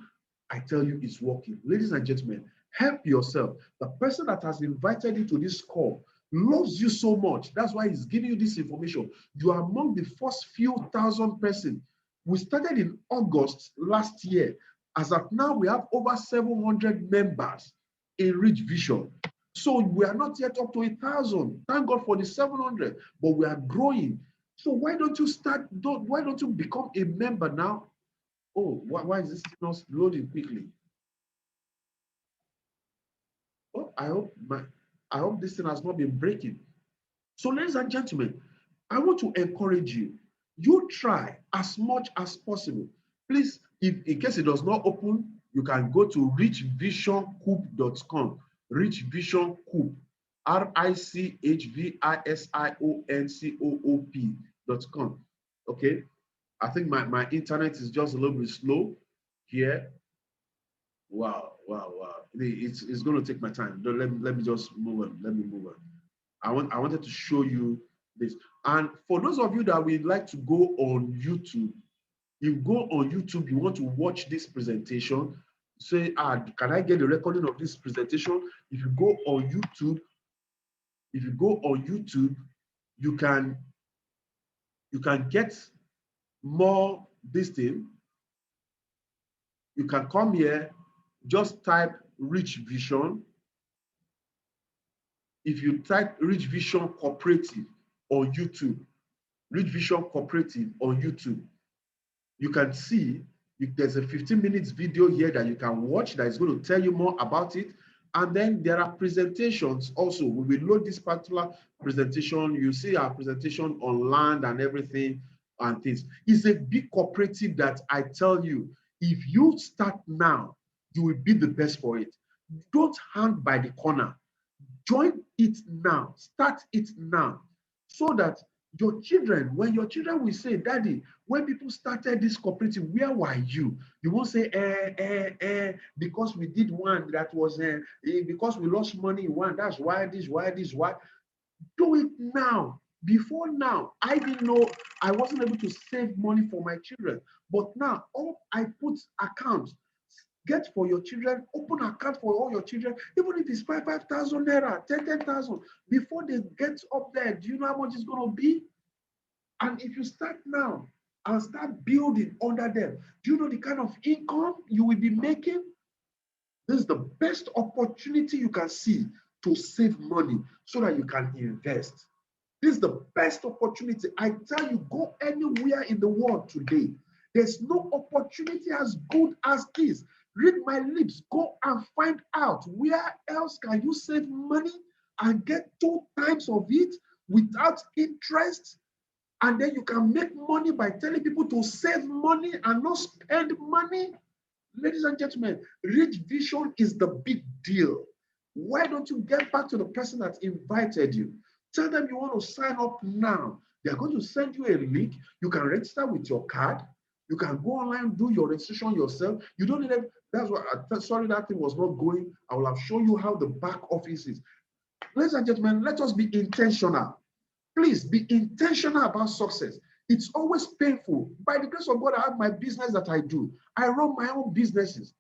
I tell you, it's working. Ladies and gentlemen, help yourself. The person that has invited you to this call loves you so much. That's why he's giving you this information. You are among the first few thousand persons. We started in August last year. As of now, we have over 700 members in Ridge Vision. So we are not yet up to 1,000. Thank God for the 700, but we are growing. So why don't you why don't you become a member now? Oh, why is this not loading quickly? Oh, I hope this thing has not been breaking. So, ladies and gentlemen, I want to encourage you. You try as much as possible. Please, If in case it does not open, you can go to richvisioncoop.com. Richvisioncoop, RICHVISIONCOOP.com. Okay. I think my internet is just a little bit slow here. Wow, wow, wow. It's going to take my time. Let me just move on. Let me move on. I wanted to show you this. And for those of you that would like to go on YouTube, you go on YouTube, you want to watch this presentation, say, can I get a recording of this presentation? If you go on YouTube, you can get more this thing. You can come here, just type Rich Vision. If you type Rich Vision Cooperative on YouTube, Rich Vision Cooperative on YouTube, you can see there's a 15 minutes video here that you can watch that is going to tell you more about it. And then there are presentations also. We will load this particular presentation. You see our presentation on land and everything and things. It's a big cooperative that I tell you, if you start now, you will be the best for it. Don't hang by the corner. Join it now. Start it now so that your children, when your children will say, Daddy, when people started this cooperative, where were you? You won't say, because we did one that was, because we lost money in one, that's why this, why this, why. Do it now. Before now, I didn't know, I wasn't able to save money for my children. But now, I put accounts. Get for your children, open account for all your children, even if it's 5,000 naira, 10,000. Before they get up there, do you know how much it's going to be? And if you start now and start building under them, do you know the kind of income you will be making? This is the best opportunity you can see to save money so that you can invest. This is the best opportunity. I tell you, go anywhere in the world today. There's no opportunity as good as this. Read my lips. Go and find out where else can you save money and get 2 times of it without interest. And then you can make money by telling people to save money and not spend money. Ladies and gentlemen, Rich Vision is the big deal. Why don't you get back to the person that invited you? Tell them you want to sign up now. They're going to send you a link. You can register with your card. You can go online, do your registration yourself. You don't need it. That's why, sorry, that thing was not going. I will have shown you how the back office is. Ladies and gentlemen, let us be intentional. Please be intentional about success. It's always painful. By the grace of God, I have my business that I do. I run my own businesses.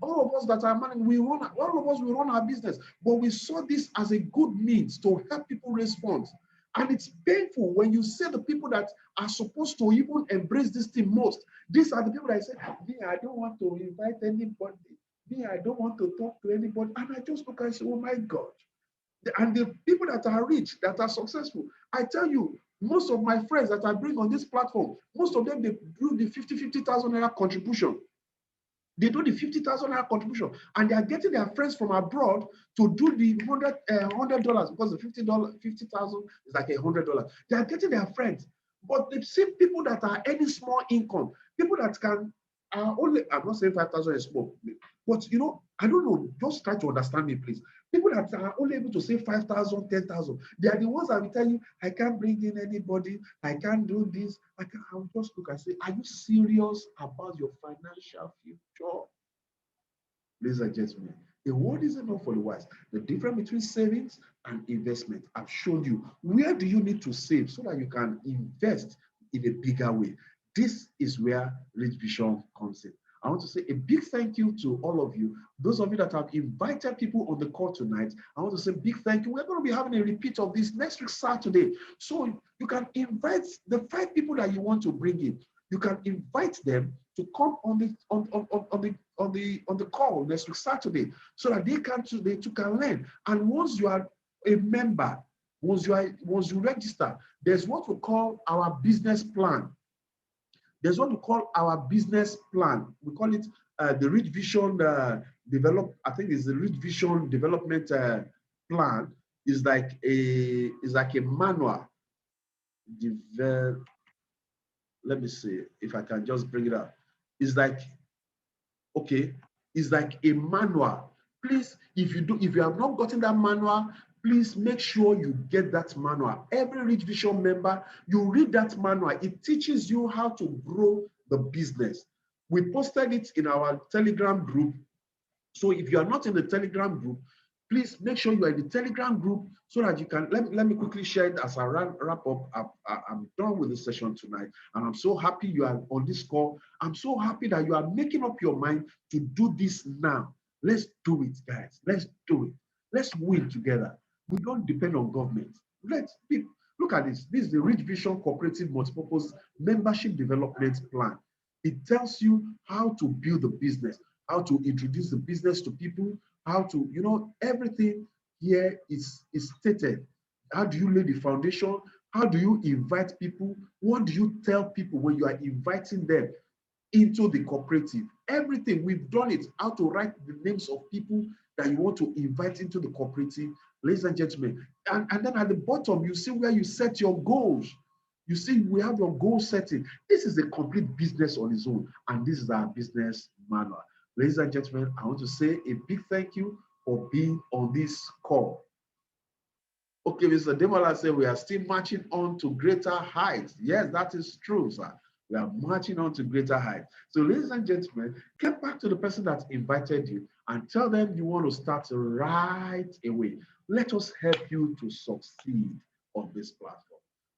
All of us that are managing, all of us will run our business, but we saw this as a good means to help people raise funds. And it's painful when you see the people that are supposed to even embrace this thing most. These are the people that say, me, I don't want to invite anybody. Me, I don't want to talk to anybody. And I just look and say, oh my God. And the people that are rich, that are successful, I tell you, most of my friends that I bring on this platform, most of them, they do the 50,000 naira contribution. They do the 50,000 naira contribution, and they are getting their friends from abroad to do the $100 because the 50,000 is like $100. They are getting their friends, but they've seen people that are any small income, people that can only. I'm not saying 5,000 is small, but you know, I don't know. Just try to understand me, please. People that are only able to save 5,000, 10,000, they are the ones that will tell you, I can't bring in anybody, I can't do this. I'll just look and say, are you serious about your financial future? Ladies and gentlemen, the word is enough for the wise. The difference between savings and investment, I've shown you. Where do you need to save so that you can invest in a bigger way? This is where Rich Vision comes in. I want to say a big thank you to all of you. Those of you that have invited people on the call tonight, I want to say big thank you. We're going to be having a repeat of this next week, Saturday. So you can invite the 5 people that you want to bring in. You can invite them to come on the call next week, Saturday, so that they too can learn. And once you are a member, once you register, there's what we call our business plan. There's what we call our business plan. We call it the Rich Vision I think it's the Rich Vision Development Plan. Is like a manual. Let me see if I can just bring it up. is like, okay, is like a manual. Please, if you have not gotten that manual, please make sure you get that manual. Every Rich Vision member, you read that manual. It teaches you how to grow the business. We posted it in our Telegram group. So if you are not in the Telegram group, please make sure you are in the Telegram group so that you can, let me quickly share it as I wrap up. I'm done with the session tonight, and I'm so happy you are on this call. I'm so happy that you are making up your mind to do this now. Let's do it, guys. Let's do it. Let's win together. We don't depend on government. Let's look at this. This is the Rich Vision Cooperative Multipurpose Membership Development Plan. It tells you how to build a business, how to introduce the business to people, how to, everything here is stated. How do you lay the foundation? How do you invite people? What do you tell people when you are inviting them into the cooperative? Everything, we've done it. How to write the names of people that you want to invite into the cooperative, ladies and gentlemen. And then at the bottom, you see where you set your goals. You see, we have your goal setting. This is a complete business on its own, and this is our business manual. Ladies and gentlemen, I want to say a big thank you for being on this call. Okay, Mr. Demola said we are still marching on to greater heights. Yes, that is true, sir. We are marching on to greater heights. So, ladies and gentlemen, get back to the person that invited you and tell them you want to start right away. Let us help you to succeed on this platform.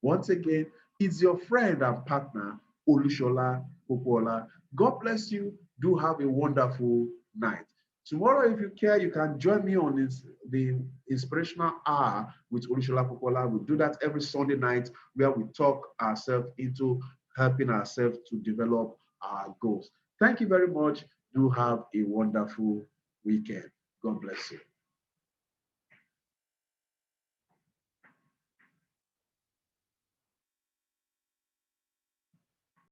Once again, it's your friend and partner, Olushola Popola. God bless you. Do have a wonderful night. Tomorrow, if you care, you can join me on the Inspirational Hour with Olushola Popola. We do that every Sunday night where we talk ourselves into helping ourselves to develop our goals. Thank you very much. Do have a wonderful weekend. God bless you.